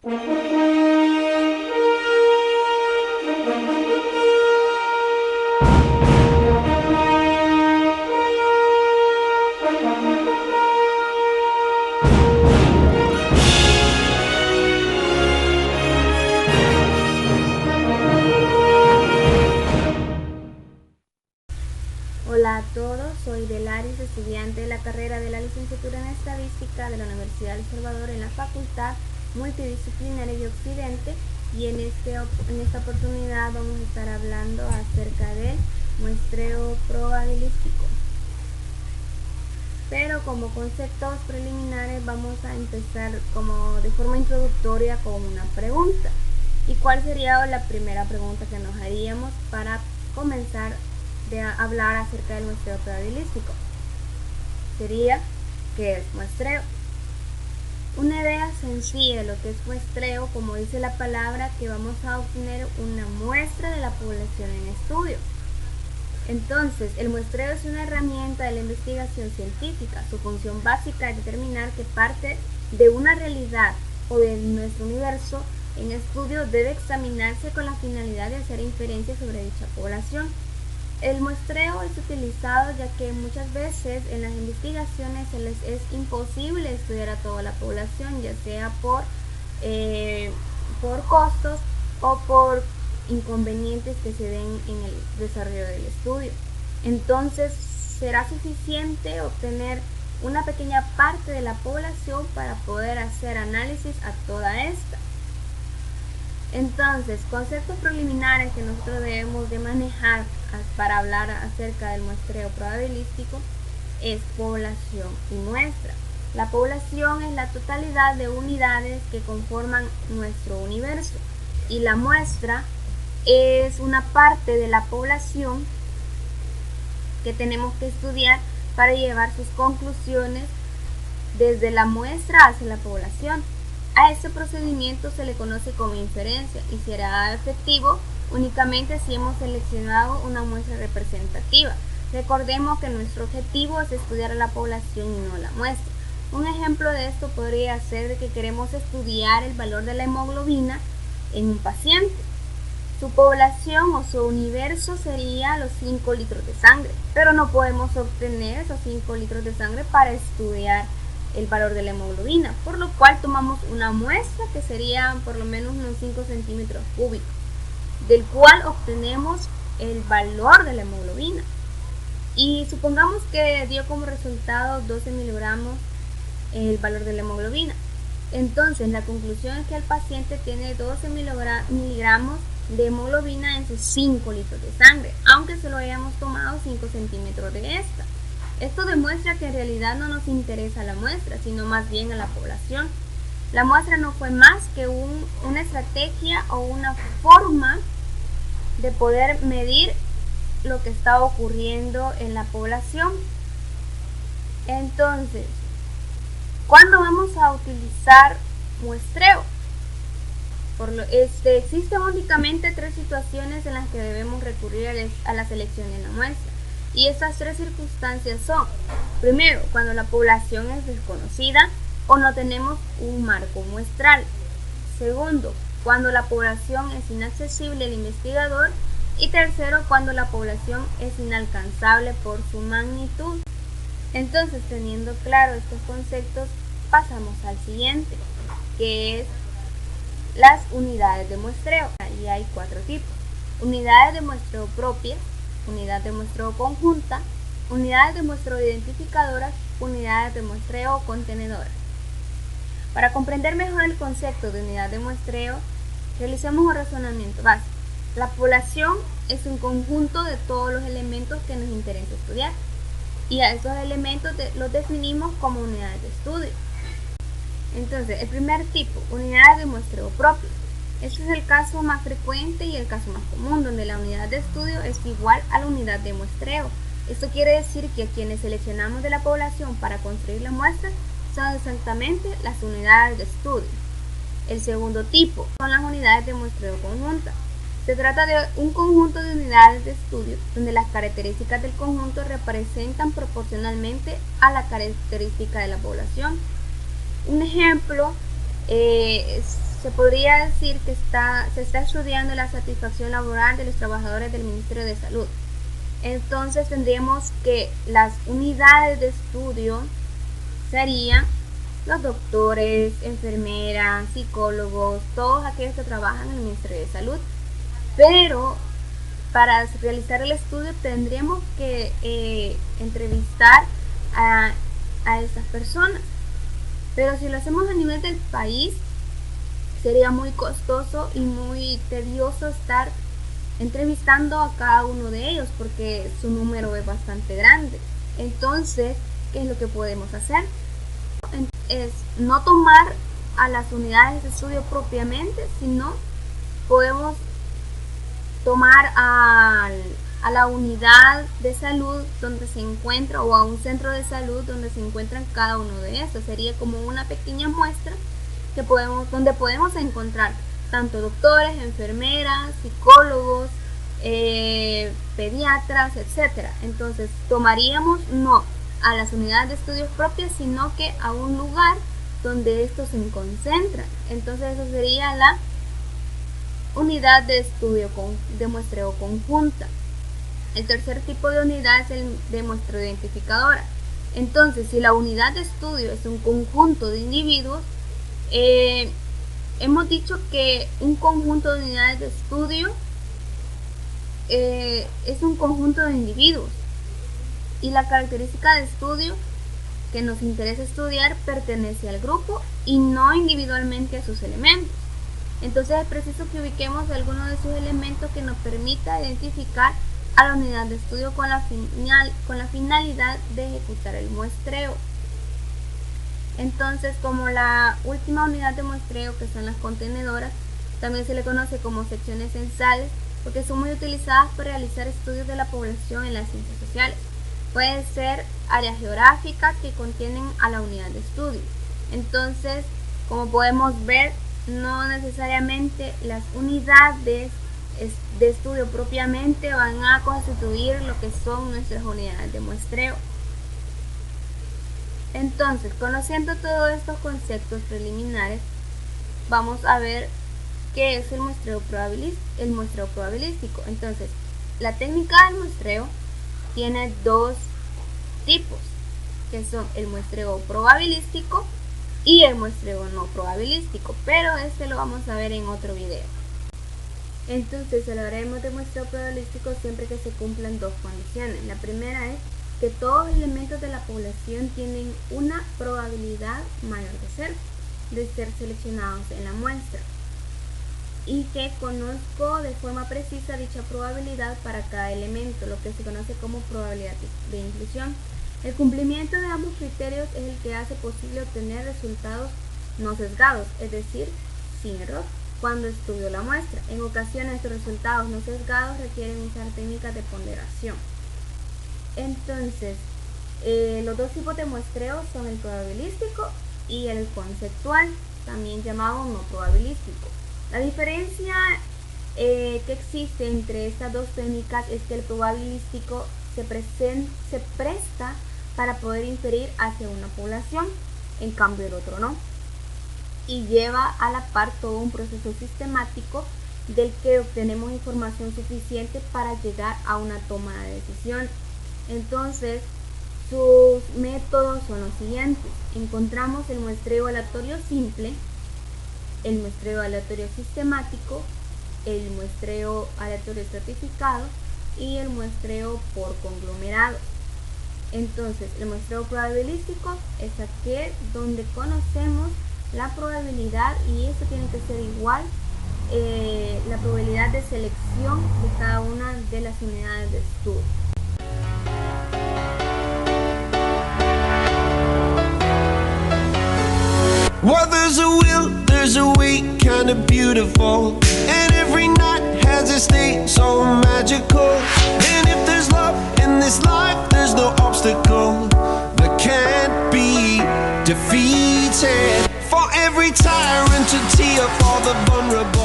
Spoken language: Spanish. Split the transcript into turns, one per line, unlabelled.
Hola a todos, soy Delaris, estudiante de la carrera de la licenciatura en Estadística de la Universidad de El Salvador en la Facultad Multidisciplinaria y Occidente, y en esta oportunidad vamos a estar hablando acerca del muestreo probabilístico. Pero como conceptos preliminares vamos a empezar como de forma introductoria con una pregunta. ¿Y cuál sería la primera pregunta que nos haríamos para comenzar de hablar acerca del muestreo probabilístico? Sería, ¿qué es muestreo? Una idea sencilla de lo que es muestreo, como dice la palabra, que vamos a obtener una muestra de la población en estudio. Entonces, el muestreo es una herramienta de la investigación científica. Su función básica es determinar qué parte de una realidad o de nuestro universo en estudio debe examinarse con la finalidad de hacer inferencias sobre dicha población. El muestreo es utilizado ya que muchas veces en las investigaciones se les es imposible estudiar a toda la población, ya sea por costos o por inconvenientes que se den en el desarrollo del estudio. Entonces, será suficiente obtener una pequeña parte de la población para poder hacer análisis a toda esta. Entonces, conceptos preliminares que nosotros debemos de manejar para hablar acerca del muestreo probabilístico es población y muestra. La población es la totalidad de unidades que conforman nuestro universo, y la muestra es una parte de la población que tenemos que estudiar para llevar sus conclusiones desde la muestra hacia la población. A este procedimiento se le conoce como inferencia y será efectivo únicamente si hemos seleccionado una muestra representativa. Recordemos que nuestro objetivo es estudiar a la población y no la muestra. Un ejemplo de esto podría ser de que queremos estudiar el valor de la hemoglobina en un paciente. Su población o su universo sería los 5 litros de sangre, pero no podemos obtener esos 5 litros de sangre para estudiar el valor de la hemoglobina, por lo cual tomamos una muestra que sería por lo menos unos 5 centímetros cúbicos, del cual obtenemos el valor de la hemoglobina. Y supongamos que dio como resultado 12 miligramos el valor de la hemoglobina. Entonces, la conclusión es que el paciente tiene 12 miligramos de hemoglobina en sus 5 litros de sangre, aunque solo hayamos tomado 5 centímetros de esta. Esto demuestra que en realidad no nos interesa la muestra, sino más bien a la población. La muestra no fue más que una estrategia o una forma de poder medir lo que está ocurriendo en la población. Entonces, ¿cuándo vamos a utilizar muestreo? Existen únicamente 3 situaciones en las que debemos recurrir a la selección de la muestra. Y estas 3 circunstancias son: primero, cuando la población es desconocida o no tenemos un marco muestral; segundo, cuando la población es inaccesible al investigador; y tercero, cuando la población es inalcanzable por su magnitud. Entonces, teniendo claro estos conceptos, pasamos al siguiente, que es las unidades de muestreo. Y hay 4 tipos: unidades de muestreo propias, unidad de muestreo conjunta, unidades de muestreo identificadoras, unidades de muestreo contenedoras. Para comprender mejor el concepto de unidad de muestreo, realicemos un razonamiento básico. La población es un conjunto de todos los elementos que nos interesa estudiar, y a estos elementos los definimos como unidades de estudio. Entonces, el primer tipo, unidades de muestreo propio. Este es el caso más frecuente y el caso más común, donde la unidad de estudio es igual a la unidad de muestreo. Esto quiere decir que quienes seleccionamos de la población para construir la muestra son exactamente las unidades de estudio. El segundo tipo son las unidades de muestreo conjunta. Se trata de un conjunto de unidades de estudio donde las características del conjunto representan proporcionalmente a la característica de la población. Un ejemplo se podría decir que se está estudiando la satisfacción laboral de los trabajadores del Ministerio de Salud. Entonces tendríamos que las unidades de estudio serían los doctores, enfermeras, psicólogos, todos aquellos que trabajan en el Ministerio de Salud. Pero para realizar el estudio tendríamos que entrevistar a estas personas. Pero si lo hacemos a nivel del país, sería muy costoso y muy tedioso estar entrevistando a cada uno de ellos porque su número es bastante grande. Entonces, ¿qué es lo que podemos hacer? Es no tomar a las unidades de estudio propiamente, sino podemos tomar a la unidad de salud donde se encuentra o a un centro de salud donde se encuentran cada uno de estos. Sería como una pequeña muestra donde podemos encontrar tanto doctores, enfermeras, psicólogos, pediatras, etc. Entonces tomaríamos no a las unidades de estudios propias, sino que a un lugar donde estos se concentran. Entonces eso sería la unidad de estudio de muestreo conjunta. El tercer tipo de unidad es el de muestreo identificadora. Entonces, si la unidad de estudio es un conjunto de individuos, hemos dicho que un conjunto de unidades de estudio es un conjunto de individuos, y la característica de estudio que nos interesa estudiar pertenece al grupo y no individualmente a sus elementos. Entonces es preciso que ubiquemos algunos de sus elementos que nos permita identificar a la unidad de estudio con la finalidad de ejecutar el muestreo. Entonces, como la última unidad de muestreo, que son las contenedoras, también se le conoce como secciones censales porque son muy utilizadas para realizar estudios de la población en las ciencias sociales. Pueden ser áreas geográficas que contienen a la unidad de estudio. Entonces, como podemos ver, no necesariamente las unidades de estudio propiamente van a constituir lo que son nuestras unidades de muestreo. Entonces, conociendo todos estos conceptos preliminares, vamos a ver qué es el muestreo probabilístico. Entonces, la técnica del muestreo tiene dos tipos, que son el muestreo probabilístico y el muestreo no probabilístico, pero este lo vamos a ver en otro video. Entonces hablaremos de muestreo probabilístico siempre que se cumplan dos condiciones. La primera es que todos los elementos de la población tienen una probabilidad mayor de ser seleccionados en la muestra, y que conozco de forma precisa dicha probabilidad para cada elemento, lo que se conoce como probabilidad de inclusión. El cumplimiento de ambos criterios es el que hace posible obtener resultados no sesgados, es decir, sin error, cuando estudio la muestra. En ocasiones estos resultados no sesgados requieren usar técnicas de ponderación. Entonces, los dos tipos de muestreo son el probabilístico y el conceptual, también llamado no probabilístico. La diferencia que existe entre estas dos técnicas es que el probabilístico se presta para poder inferir hacia una población, en cambio el otro no, y lleva a la par todo un proceso sistemático del que obtenemos información suficiente para llegar a una toma de decisión. Entonces, sus métodos son los siguientes. Encontramos el muestreo aleatorio simple, el muestreo aleatorio sistemático, el muestreo aleatorio estratificado y el muestreo por conglomerado. Entonces, el muestreo probabilístico es aquel donde conocemos la probabilidad, y esto tiene que ser igual, la probabilidad de selección de cada una de las unidades de estudio.
Well, there's a will, there's a way, kind of beautiful, and every night has a state so magical. And if there's love in this life, there's no obstacle that can't be defeated. For every tyrant to tear for the vulnerable.